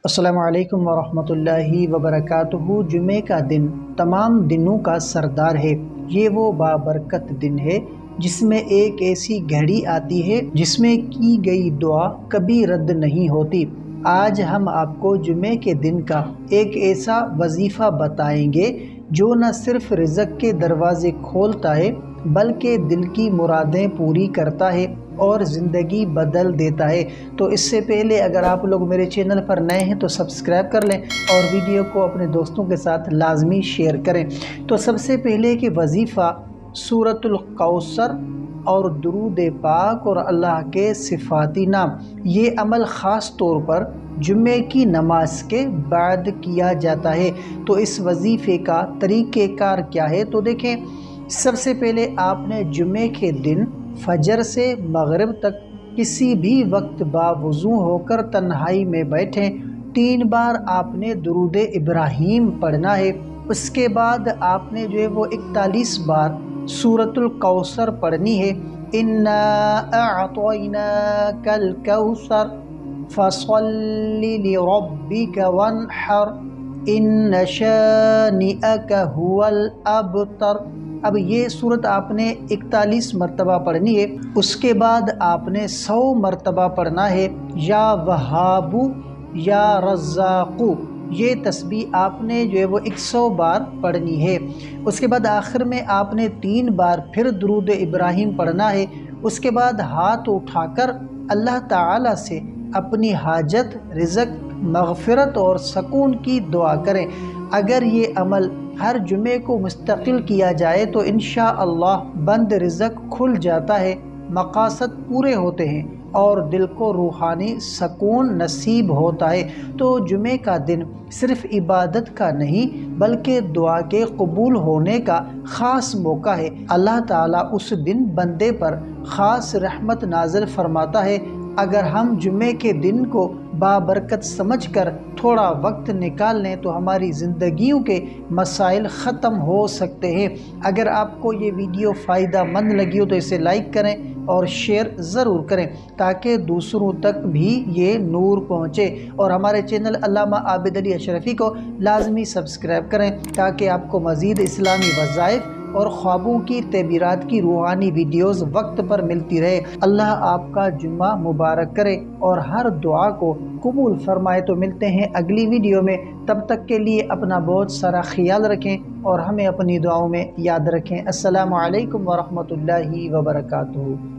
السلام علیکم ورحمۃ اللہ وبرکاتہ۔ جمعے کا دن تمام دنوں کا سردار ہے۔ یہ وہ بابرکت دن ہے جس میں ایک ایسی گھڑی آتی ہے جس میں کی گئی دعا کبھی رد نہیں ہوتی۔ آج ہم آپ کو جمعے کے دن کا ایک ایسا وظیفہ بتائیں گے جو نہ صرف رزق کے دروازے کھولتا ہے بلکہ دل کی مرادیں پوری کرتا ہے اور زندگی بدل دیتا ہے۔ تو اس سے پہلے اگر آپ لوگ میرے چینل پر نئے ہیں تو سبسکرائب کر لیں اور ویڈیو کو اپنے دوستوں کے ساتھ لازمی شیئر کریں۔ تو سب سے پہلے کہ وظیفہ سورۃ الکوثر اور درود پاک اور اللہ کے صفاتی نام، یہ عمل خاص طور پر جمعے کی نماز کے بعد کیا جاتا ہے۔ تو اس وظیفے کا طریقہ کار کیا ہے؟ تو دیکھیں، سب سے پہلے آپ نے جمعے کے دن فجر سے مغرب تک کسی بھی وقت باوضو ہو کر تنہائی میں بیٹھیں۔ 3 بار آپ نے درود ابراہیم پڑھنا ہے۔ اس کے بعد آپ نے جو ہے وہ 41 بار سورۃ الکوثر پڑھنی ہے۔ اِنَّا أَعْطَيْنَاكَ الْكَوْثَرَ فَصَلِّ لِرَبِّكَ وَانْحَرْ إِنَّ شَانِئَكَ هُوَ الْأَبْتَرُ۔ اب یہ صورت آپ نے 41 مرتبہ پڑھنی ہے۔ اس کے بعد آپ نے 100 مرتبہ پڑھنا ہے یا وہاب یا رزاق۔ یہ تسبیح آپ نے جو ہے وہ 100 بار پڑھنی ہے۔ اس کے بعد آخر میں آپ نے 3 بار پھر درود ابراہیم پڑھنا ہے۔ اس کے بعد ہاتھ اٹھا کر اللہ تعالیٰ سے اپنی حاجت، رزق، مغفرت اور سکون کی دعا کریں۔ اگر یہ عمل ہر جمعے کو مستقل کیا جائے تو انشاءاللہ بند رزق کھل جاتا ہے، مقاصد پورے ہوتے ہیں اور دل کو روحانی سکون نصیب ہوتا ہے۔ تو جمعے کا دن صرف عبادت کا نہیں بلکہ دعا کے قبول ہونے کا خاص موقع ہے۔ اللہ تعالیٰ اس دن بندے پر خاص رحمت نازل فرماتا ہے۔ اگر ہم جمعے کے دن کو بابرکت سمجھ کر تھوڑا وقت نکال لیں تو ہماری زندگیوں کے مسائل ختم ہو سکتے ہیں۔ اگر آپ کو یہ ویڈیو فائدہ مند لگی ہو تو اسے لائک کریں اور شیئر ضرور کریں تاکہ دوسروں تک بھی یہ نور پہنچے، اور ہمارے چینل علامہ عابد علی اشرفی کو لازمی سبسکرائب کریں تاکہ آپ کو مزید اسلامی وظائف اور خوابوں کی تعبیرات کی روحانی ویڈیوز وقت پر ملتی رہے۔ اللہ آپ کا جمعہ مبارک کرے اور ہر دعا کو قبول فرمائے۔ تو ملتے ہیں اگلی ویڈیو میں، تب تک کے لیے اپنا بہت سارا خیال رکھیں اور ہمیں اپنی دعاؤں میں یاد رکھیں۔ السلام علیکم ورحمۃ اللہ وبرکاتہ۔